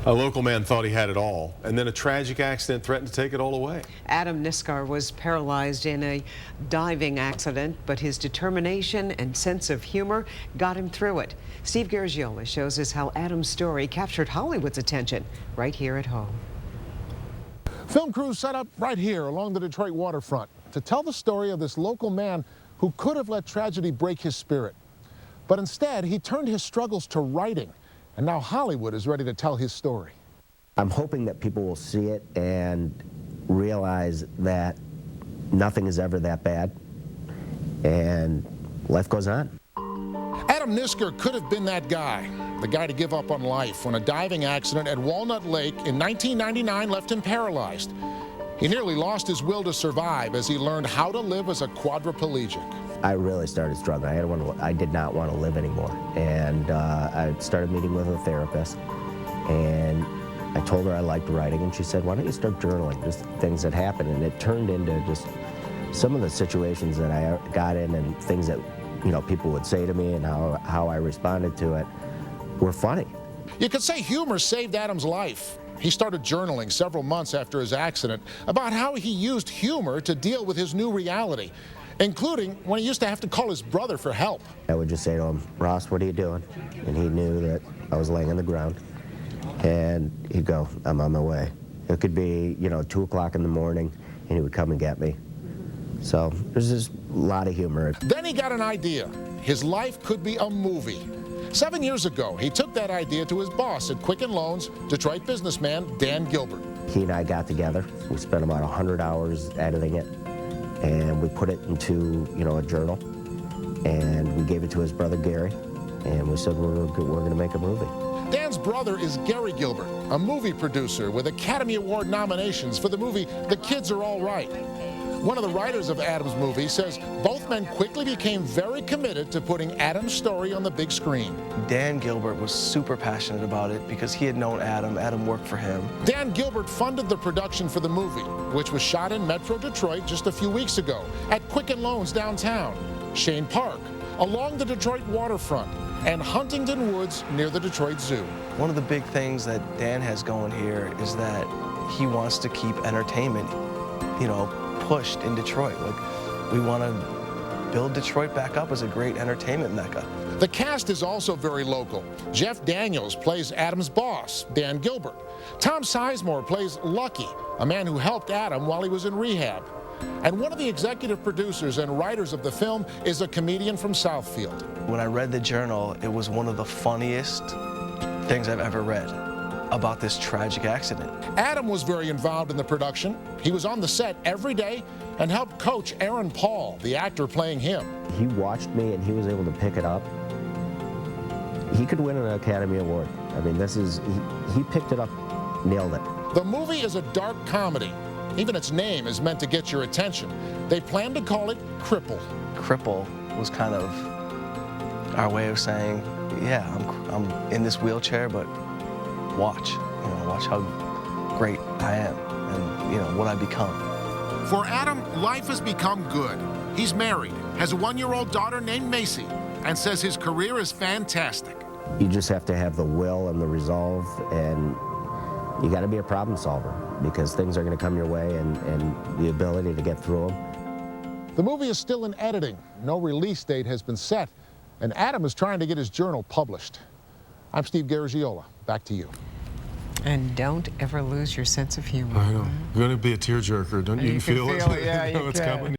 A local man thought he had it all, and then a tragic accident threatened to take it all away. Adam Niskar was paralyzed in a diving accident, but his determination and sense of humor got him through it. Steve Garagiola shows us how Adam's story captured Hollywood's attention right here at home. Film crews set up right here along the Detroit waterfront to tell the story of this local man who could have let tragedy break his spirit. But instead, he turned his struggles to writing. And now Hollywood is ready to tell his story. I'm hoping that people will see it and realize that nothing is ever that bad, and life goes on. Adam Niskar could have been that guy, the guy to give up on life when a diving accident at Walnut Lake in 1999 left him paralyzed. He nearly lost his will to survive as he learned how to live as a quadriplegic. I really started struggling. I did not want to live anymore. And I started meeting with a therapist, and I told her I liked writing, and she said, why don't you start journaling, just things that happened. And it turned into just some of the situations that I got in and things that, people would say to me and how I responded to it were funny. You could say humor saved Adam's life. He started journaling several months after his accident about how he used humor to deal with his new reality, including when he used to have to call his brother for help. I would just say to him, Ross, what are you doing? And he knew that I was laying on the ground. And he'd go, I'm on my way. It could be, 2 o'clock in the morning, and he would come and get me. So there's just a lot of humor. Then he got an idea. His life could be a movie. 7 years ago, he took that idea to his boss at Quicken Loans, Detroit businessman Dan Gilbert. He and I got together. We spent about 100 hours editing it, and we put it into, a journal, and we gave it to his brother Gary, and we said we're going to make a movie. Dan's brother is Gary Gilbert, a movie producer with Academy Award nominations for the movie The Kids Are All Right. One of the writers of Adam's movie says both men quickly became very committed to putting Adam's story on the big screen. Dan Gilbert was super passionate about it because he had known Adam. Adam worked for him. Dan Gilbert funded the production for the movie, which was shot in Metro Detroit just a few weeks ago at Quicken Loans downtown, Shane Park, along the Detroit waterfront, and Huntington Woods near the Detroit Zoo. One of the big things that Dan has going here is that he wants to keep entertainment, pushed in Detroit. We want to build Detroit back up as a great entertainment mecca. The cast is also very local. Jeff Daniels plays Adam's boss, Dan Gilbert. Tom Sizemore plays Lucky, a man who helped Adam while he was in rehab. And one of the executive producers and writers of the film is a comedian from Southfield. When I read the journal, it was one of the funniest things I've ever read about this tragic accident. Adam was very involved in the production. He was on the set every day and helped coach Aaron Paul, the actor playing him. He watched me and he was able to pick it up. He could win an Academy Award. I mean, he picked it up, nailed it. The movie is a dark comedy. Even its name is meant to get your attention. They plan to call it Cripple. Cripple was kind of our way of saying, yeah, I'm in this wheelchair, but watch how great I am and, what I become. For Adam, life has become good. He's married, has a 1-year-old daughter named Macy, and says his career is fantastic. You just have to have the will and the resolve, and you got to be a problem solver because things are going to come your way and the ability to get through them. The movie is still in editing. No release date has been set, and Adam is trying to get his journal published. I'm Steve Garagiola. Back to you. And don't ever lose your sense of humor. I know. You're going to be a tearjerker. Don't you feel it? Yeah, you It's can. coming.